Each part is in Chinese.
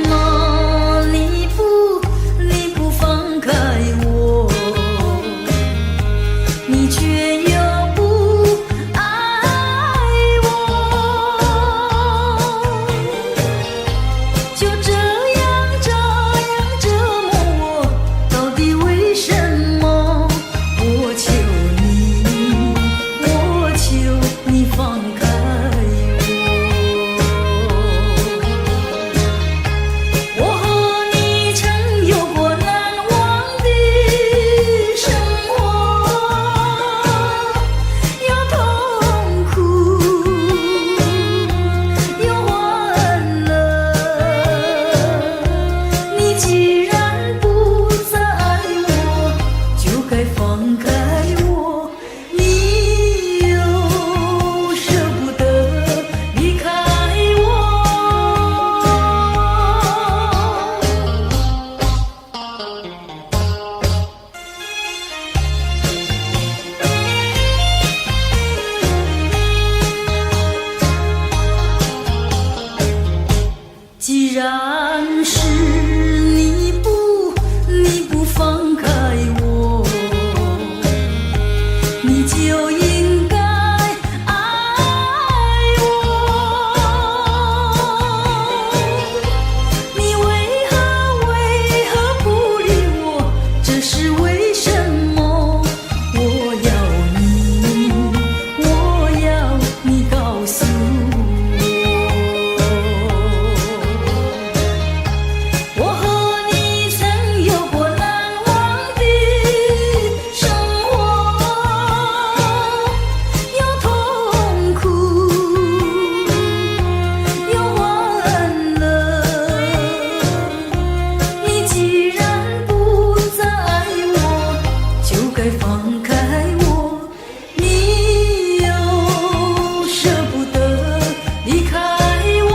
么你不放开我，你却又不爱我，就这样折磨我，到底为什么？我求你放开我。我和你曾有过难忘的生活，有痛苦，有欢乐。你既然不再爱我，就该放开我。你又舍不得离开我。既然是你不放开我，你就应该爱我。你为何不理我？这是为什么？我要你告诉我。我和你曾有过难忘的生活，有痛苦，有欢乐。你既然不再爱我，就该放开我。你又舍不得离开我。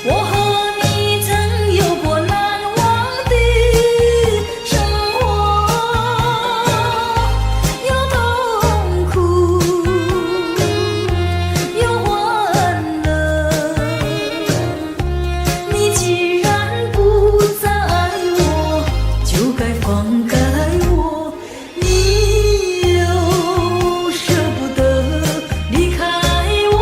我和你曾有过难忘的生活，有痛苦，有欢乐。你既然不再爱我，就该放开我。你又舍不得离开我。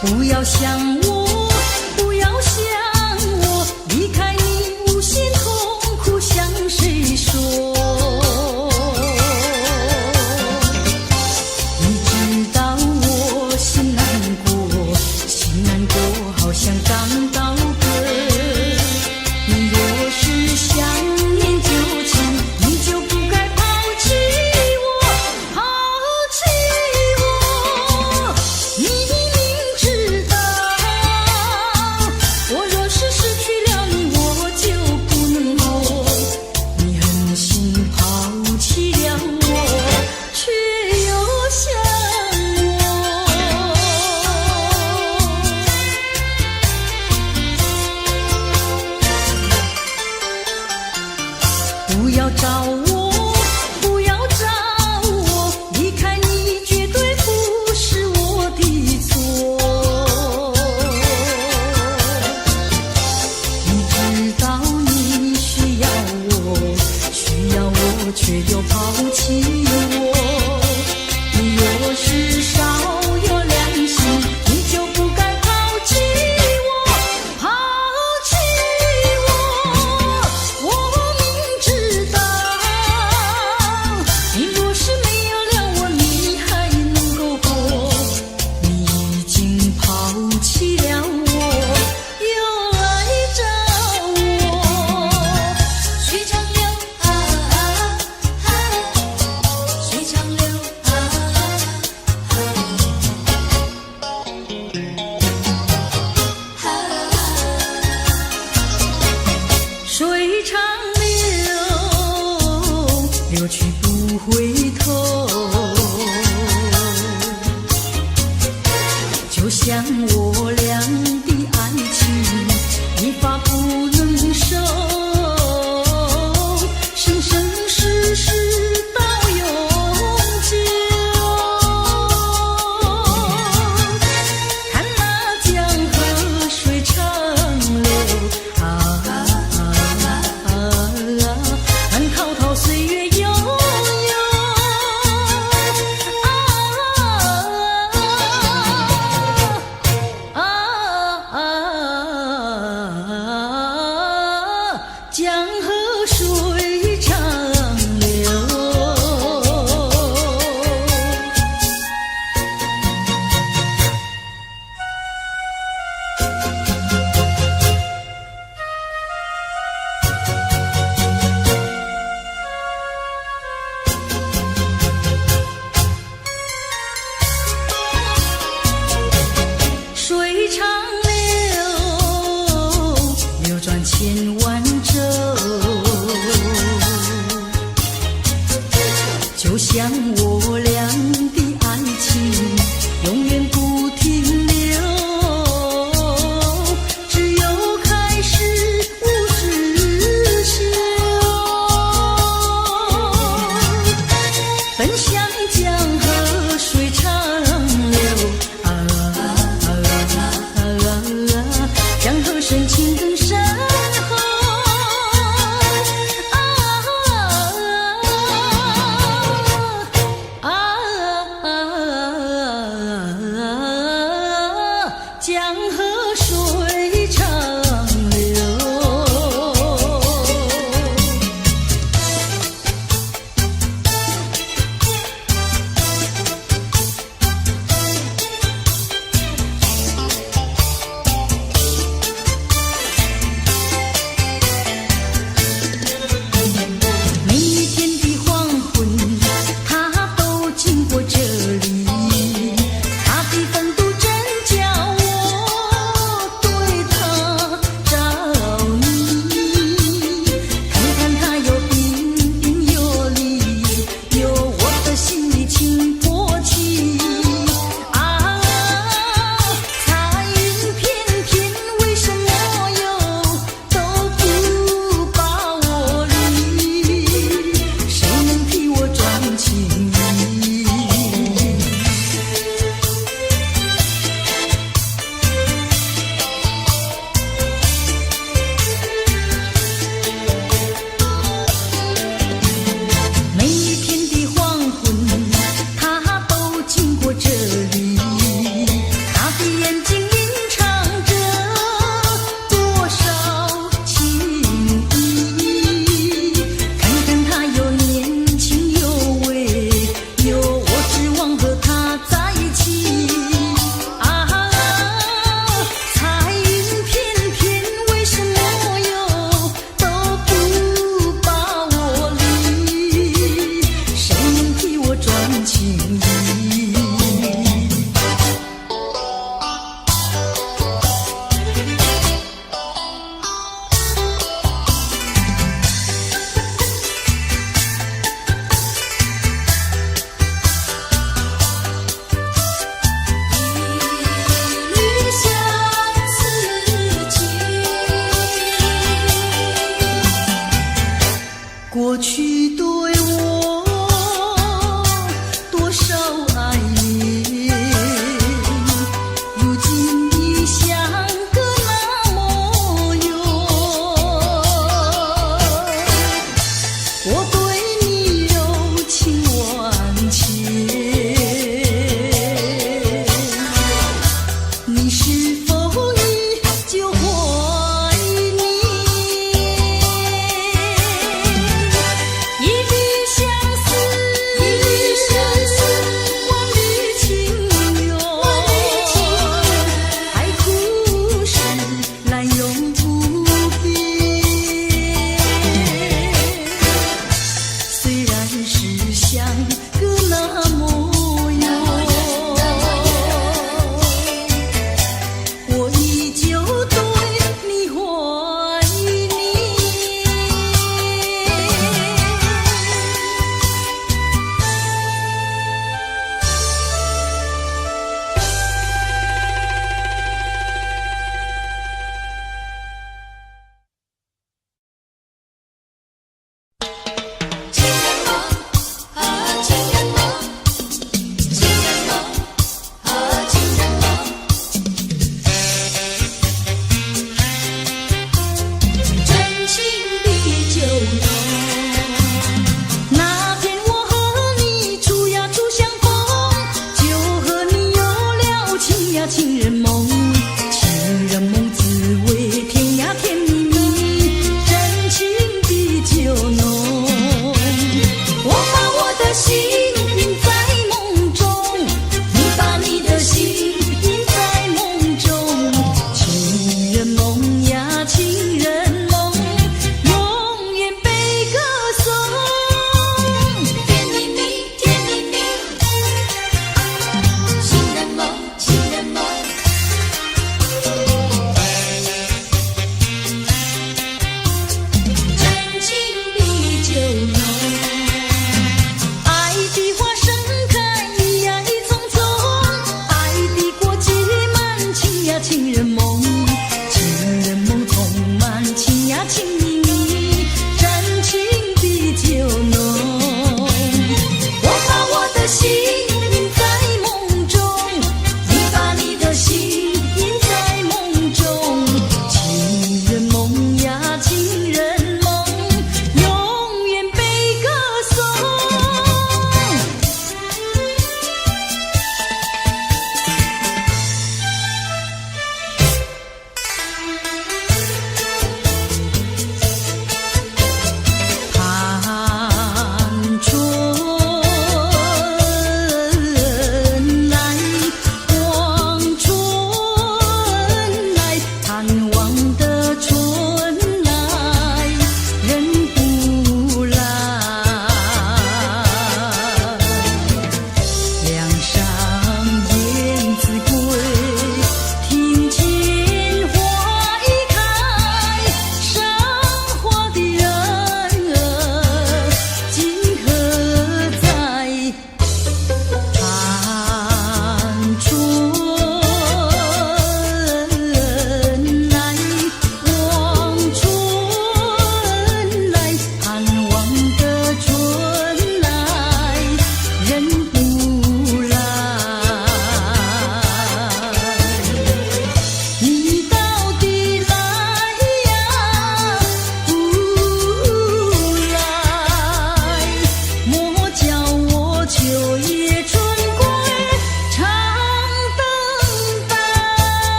不要想我，不要想我，离开你无限痛苦向谁说？你知道我心难过，好像刚到歌。你若是想念旧情，你就不该抛弃我，抛弃我。你明知道，我若是失去了你，我就不能活。你狠心抛弃了我，却又想我。不要找我，不要找我，离开你绝对不是我的错。你知道你需要我，却又抛弃我。你若是少有良心，你就不该抛弃我，抛弃流去不回头。就像我俩的爱情，一发不能收，生生世世到永久。看那江河水长流，看滔滔岁月悠悠。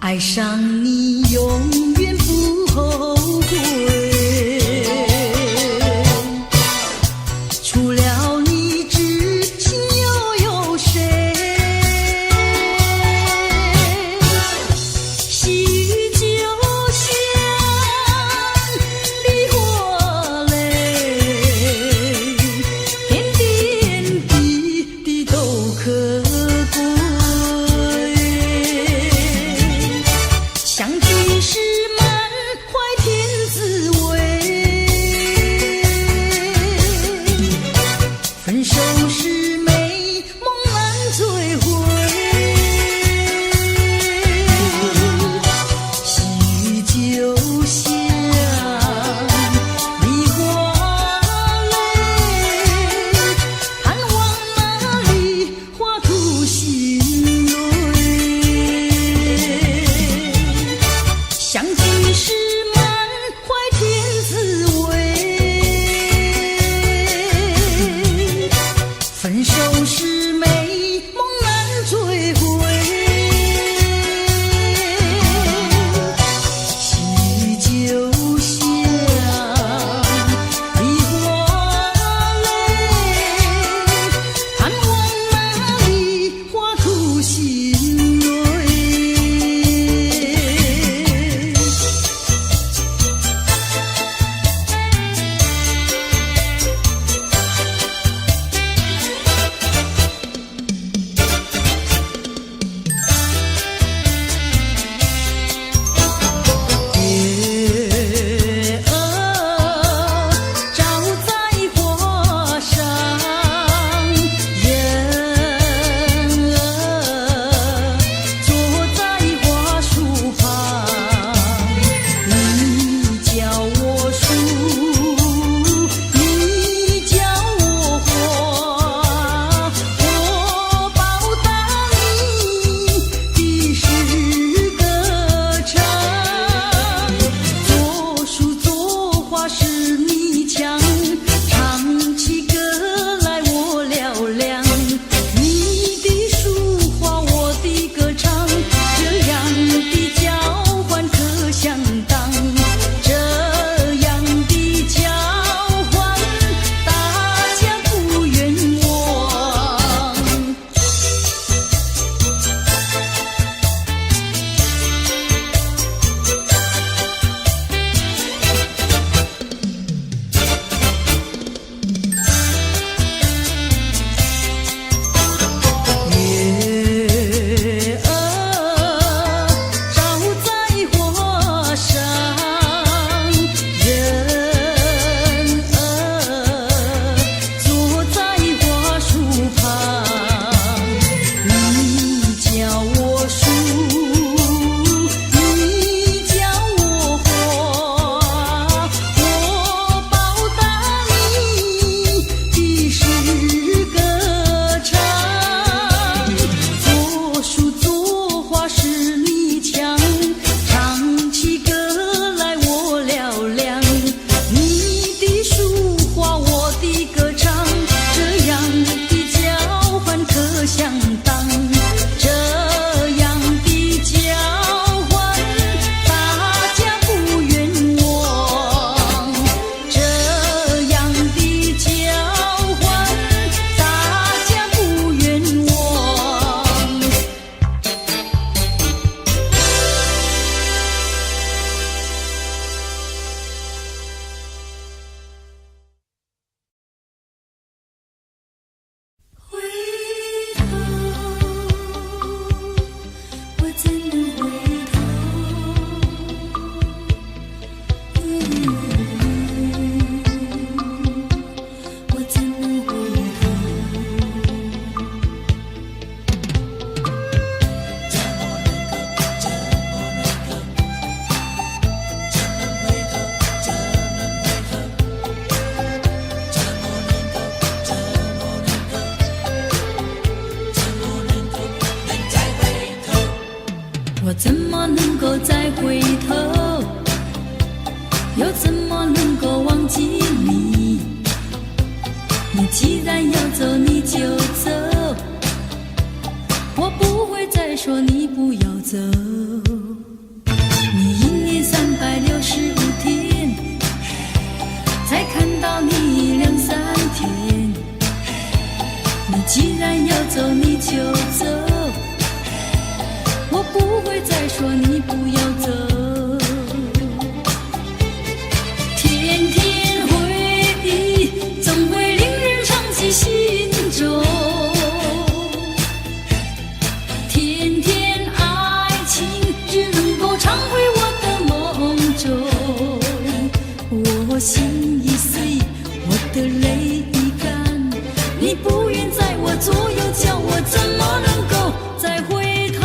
爱上你永远不后悔，除了你至今又有谁？细雨就像梨花泪，点点滴滴都可贵。相聚时满怀甜滋味，分手时美梦难追回。细雨就像梨花泪，盼望那梨花吐心泪。相聚时满怀甜滋味，分手时美梦难追回。细雨就像梨花泪，盼望那梨花吐心泪。月儿照在花上，人儿坐在花树旁。你叫我树，你叫我花，我报答你的是歌唱。做树做花是你强，唱起歌来我嘹亮。你的抒话我的歌唱，这样的交换可相当，这样的交换大家不冤枉。月儿照在花上，人儿坐在花树旁。你叫我树，你叫我花，我报答你的是歌唱。做树做花是你强，唱起歌来我嘹亮。你的抒话我的歌唱，这样的交换可相当，这样的交换大家不冤枉，这样的交换大家不冤枉。回头，我怎能回头？我怎能回头？我怎么能够再回头？又怎么能够忘记你？你既然要走，你就走，我不会再说你不要走。走你就走，我不会再说你不要走。天天回忆总会令人长记心中，天天爱情只能够常回我的梦中。我心已碎，我的泪已干，你不愿在我左右，叫我怎么能够再回头？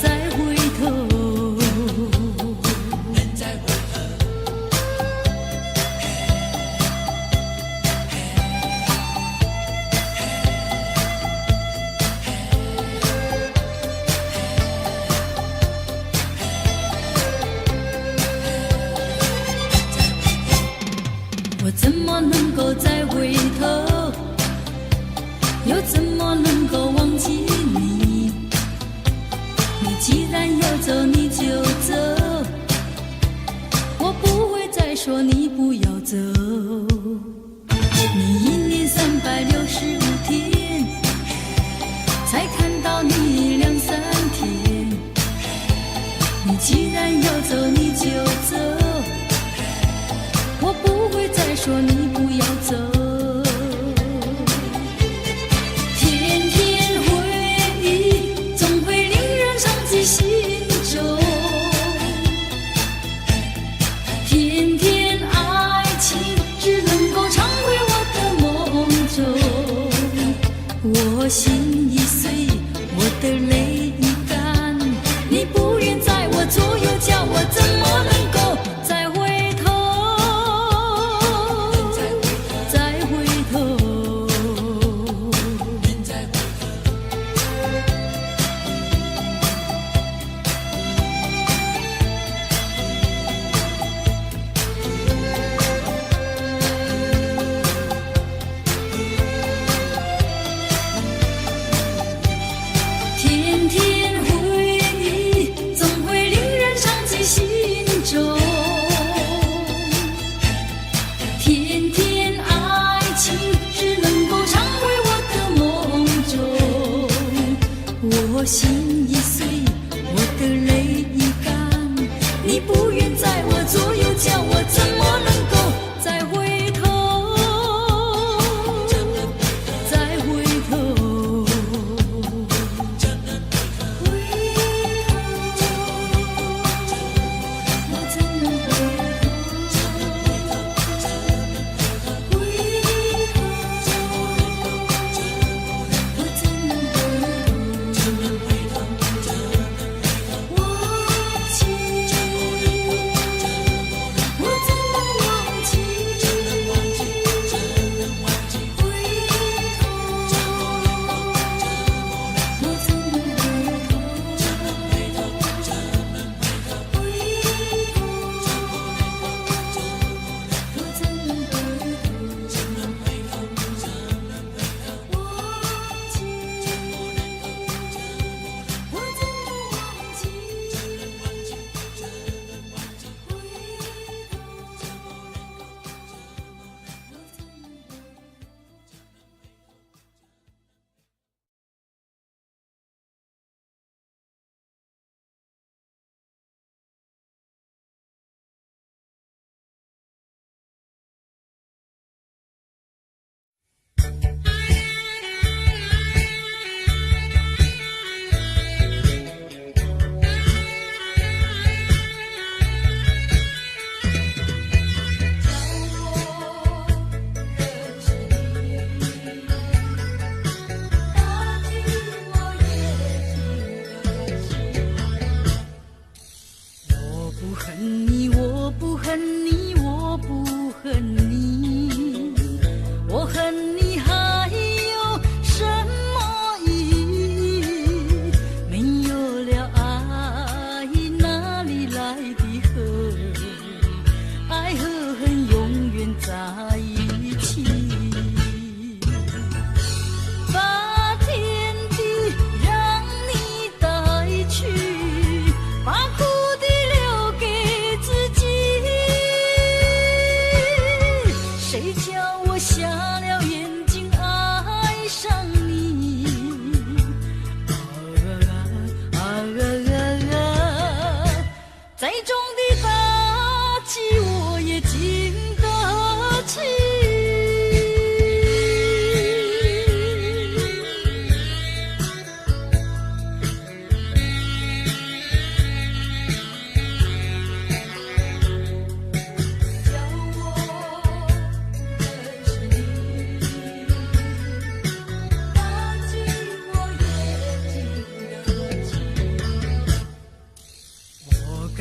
再回头，我怎么能够再回头？又怎么能够忘记你？你既然要走你就走，我不会再说你不要走。你1年365天，才看到你2、3天。你既然要走你就走，我不会再说你不要走。天天回忆总会令人伤记心中，天天爱情只能够常回我的梦中。我心已碎，我的泪已干，你不愿在我左右，叫我怎么能够再回头？再回头，天天回忆总会令人伤记心中，天天爱情只能够常回我的梦中。我心已碎，我的泪已干，你不愿在我左右，叫我怎么能够再回头？再回头，我怎能回头？回头，我怎能回头？忘记，我怎能忘记？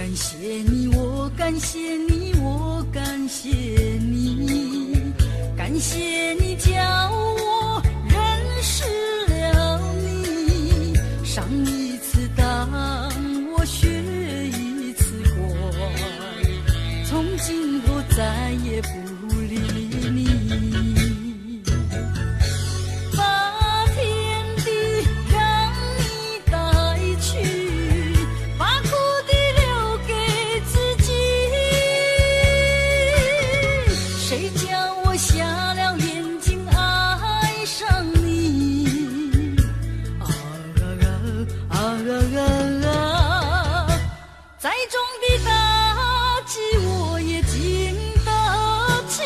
感谢你，我感谢你，我感谢你，感谢你叫我认识了你，上一次当我学一次乖，从今后再也不理你。再重的打击我也经得起，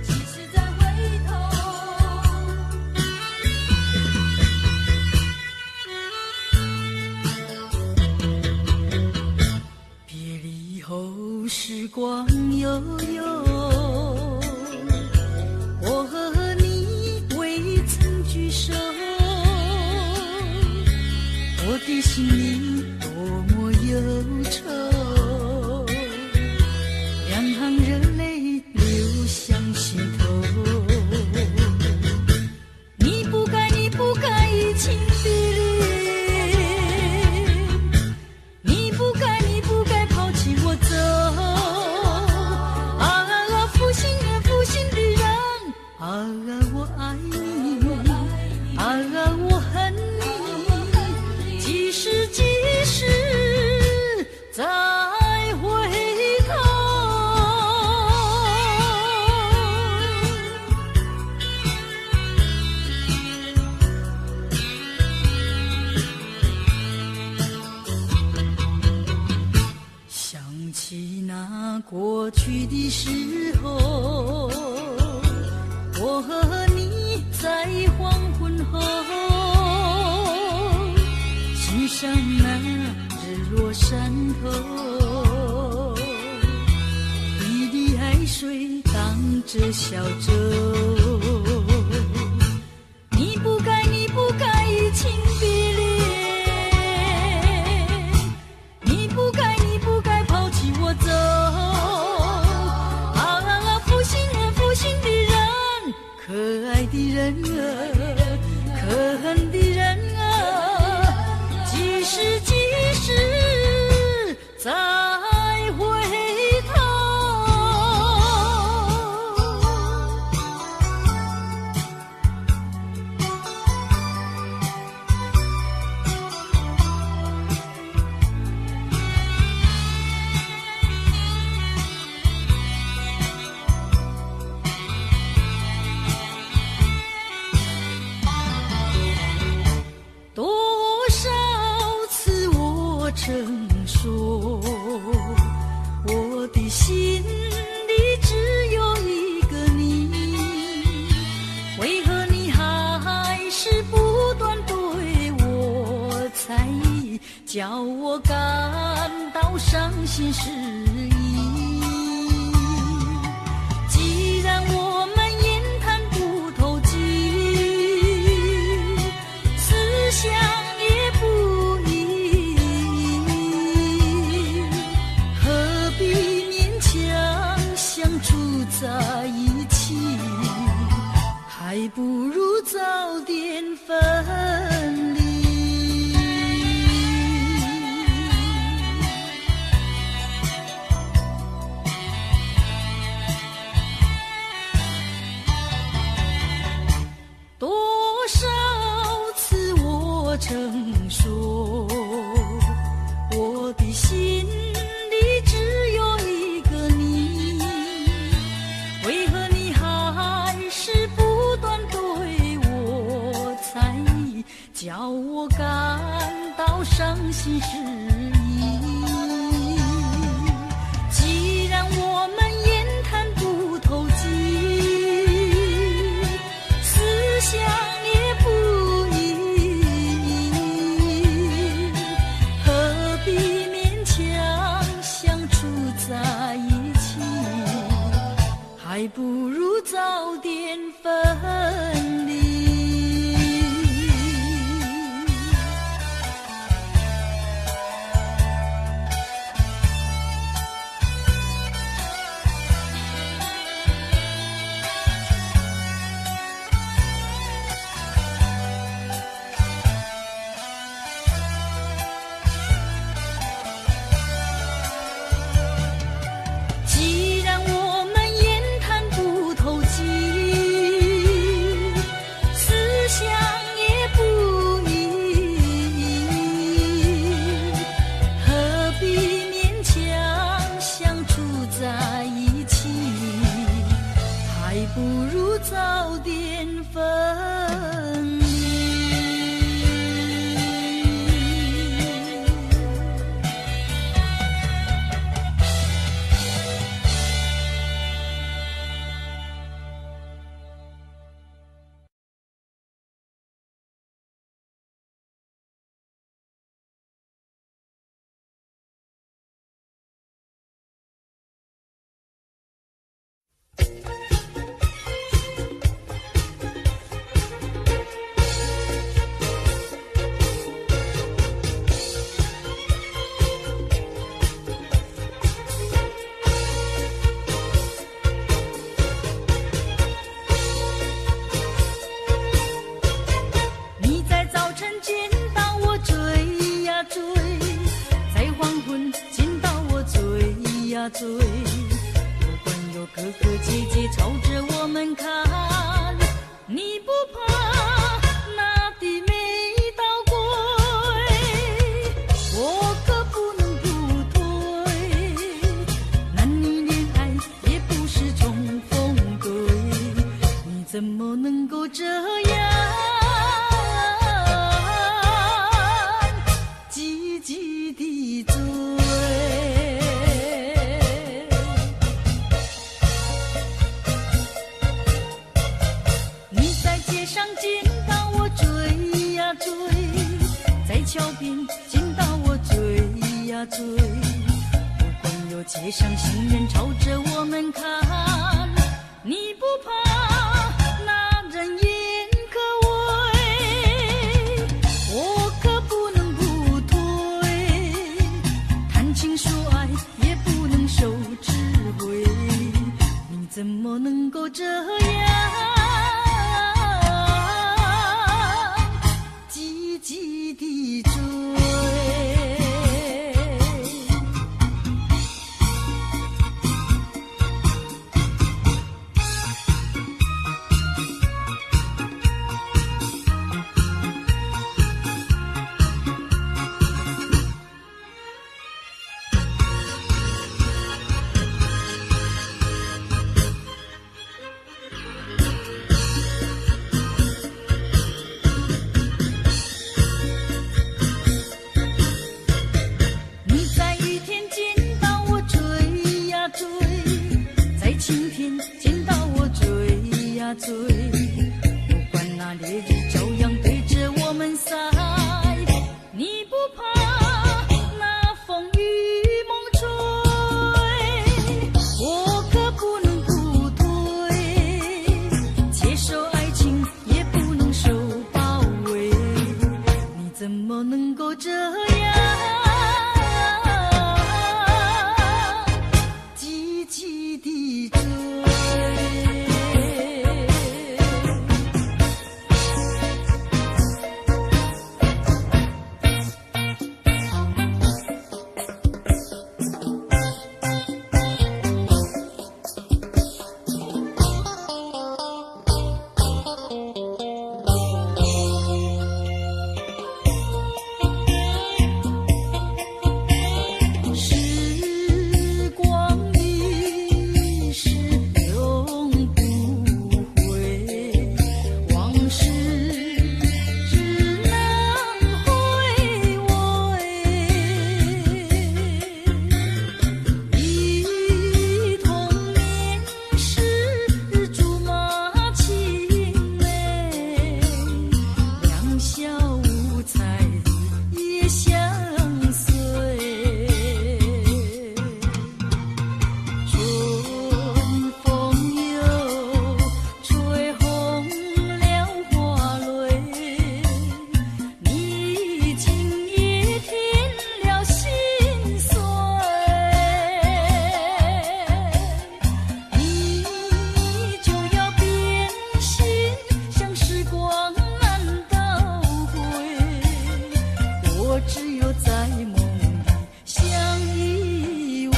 即使再回头，别离后时光悠悠，我和你未曾聚首，我的心里多么忧愁，两行热泪流向心头。你不该，你不该移情别恋，你不该，你不该抛弃我走。啊，负心人，负心的人，啊，我爱你，啊，我恨你，即使再回头。想起那过去的时候，我和你在黄昏后，欣赏那日落山头，你的海水荡着小舟。你不该，你不该移情别恋，你不该，你不该抛弃我走。啊，负心人，负心的人，可爱的人啊，可恨的人啊，即使再回头。多少次我曾说，我的心里只有一个你，为何你还是不断对我猜疑，叫我感到伤心失意。既然我们言谈不投机，思想也不一，何必勉强相处在一起，还不如早点分离。呀追，不管有哥哥姐姐朝着我们看，你不怕那的美倒归，我可不能不退。男女恋爱也不是重逢对，你怎么能够这样积极地追？你在街上见到我追呀追，在桥边见到我追呀追，不管有街上行人朝着我们看，你不怕那人眼可畏，我可不能不退。谈情说爱也不能受指挥，你怎么能够这样积极地追？你在雨天见到我追呀追，在晴天见到我追呀追，不管那烈日照样对着我们晒，你不怕那风雨猛吹，我可不能不退。接受爱情也不能受包围，你怎么能够这样积极地追？时光一逝永不回，往事只能回味。忆童年时竹马青梅，两小无猜也相随。春风又吹红了花蕊，你今夜添了心碎，你就要变心，像时光难倒回，我只有在梦里相依偎。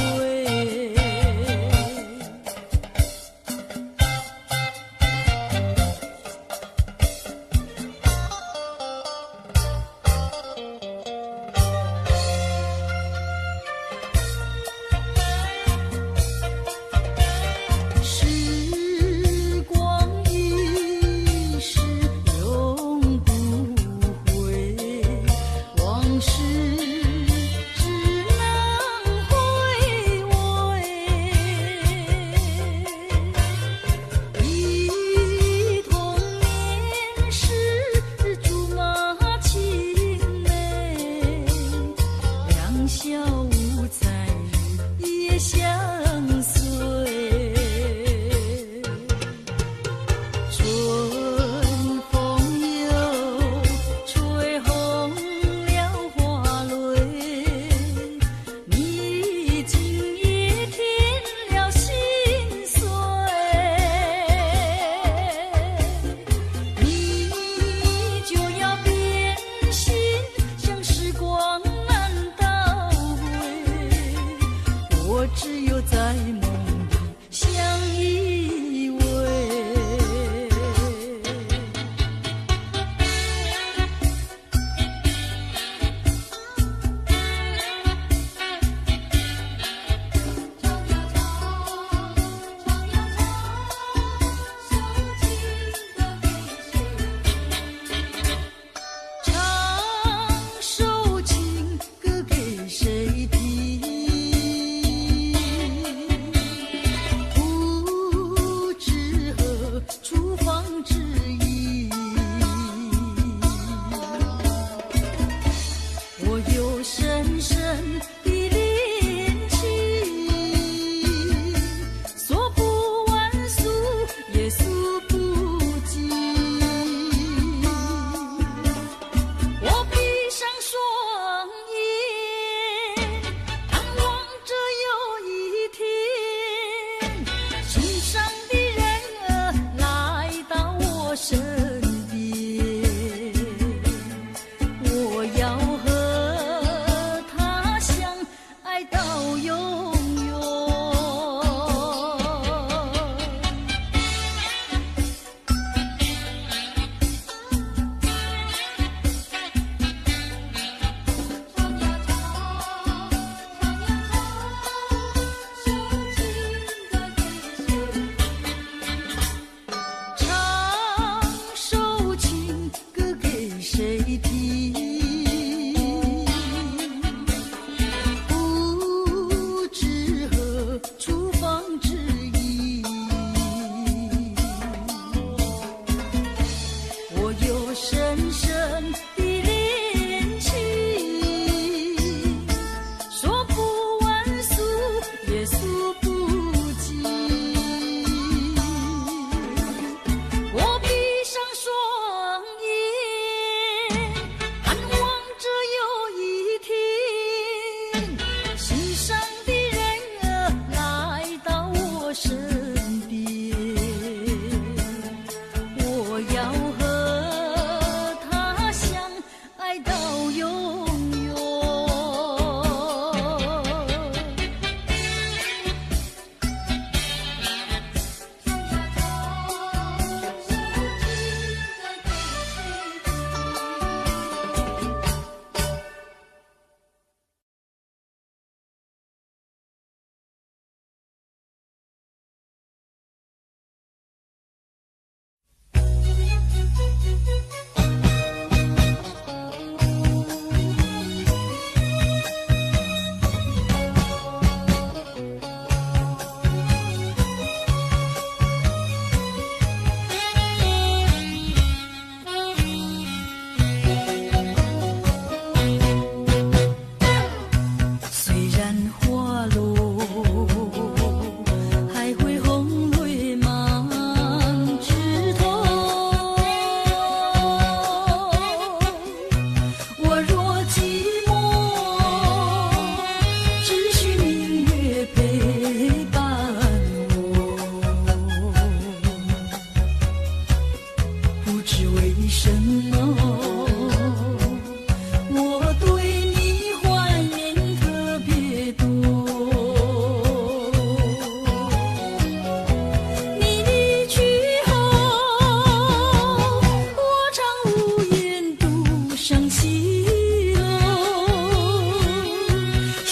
时光一逝永不回，往事只能回味。忆童年时竹马青梅，两小无猜也相随。春风又吹红了花蕊，你今夜添了心碎，你就要变心，像时光难倒回，我只有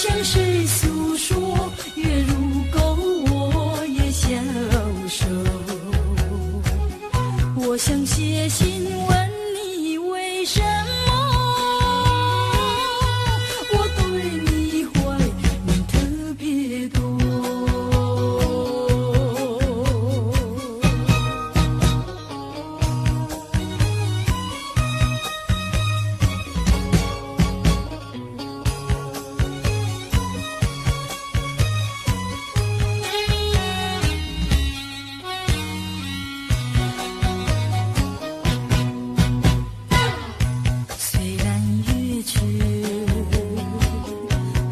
向谁诉说？月如钩，我也消瘦。我想写信问你为什么我对你怀念特别多。虽然月缺，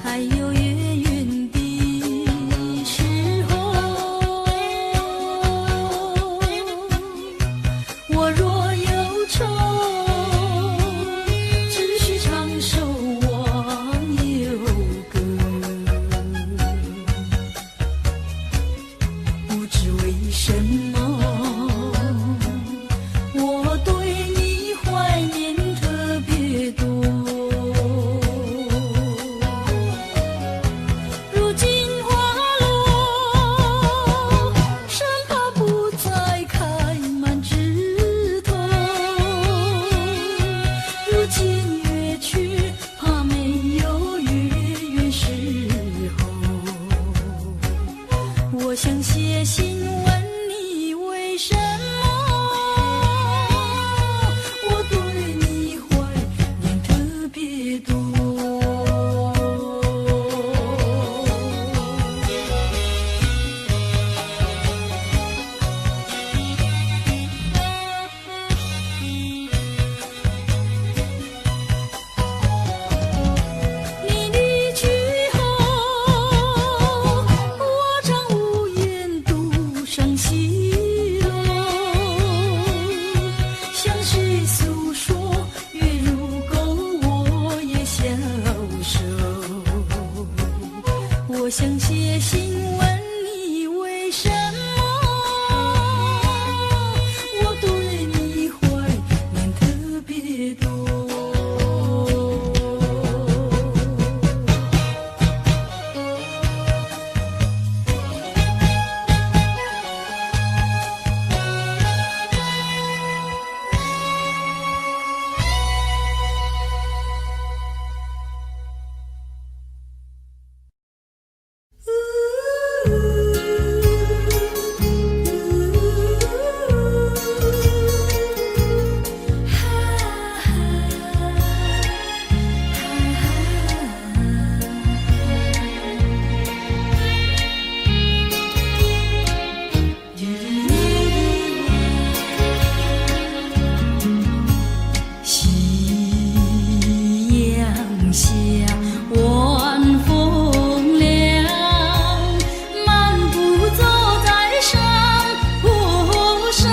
还有月圆的时候，我若忧愁，只需唱首忘忧歌。不知为什么，我对你怀念特别多。如今花落，生怕不再开满枝头。如今月缺，怕没有月圆时候。我想写信问你为什么我对你怀念特别多。你离去后，我常无言独上西楼。向谁诉说？月如钩，我也消瘦。我想写信问你为什么我对你怀念特别多。夕阳下，晚风凉，漫步走在山坡上，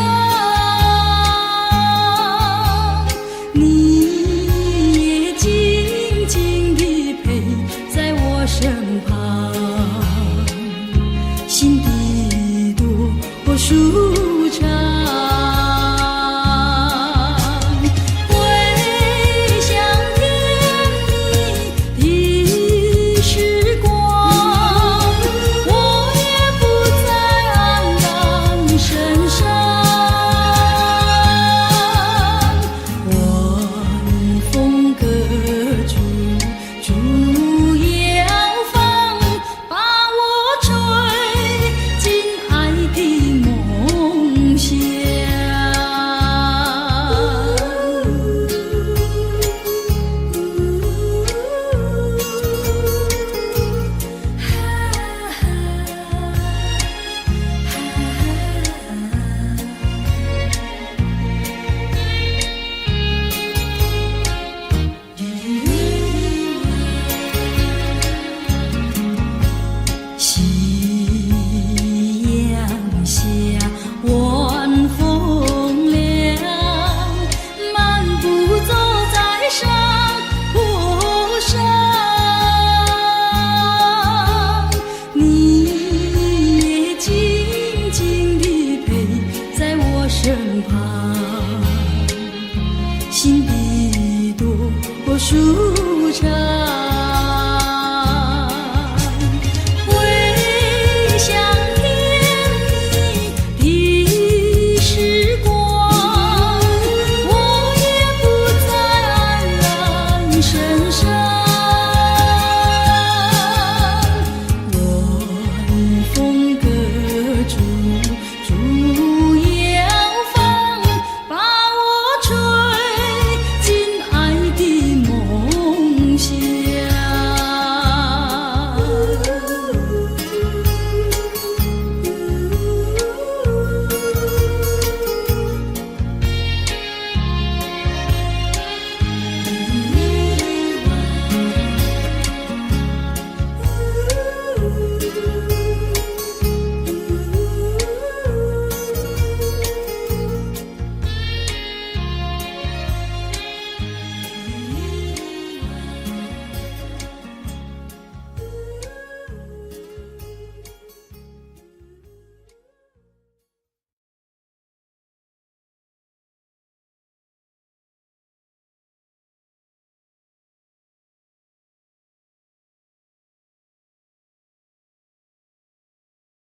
你也静静地陪在我身旁。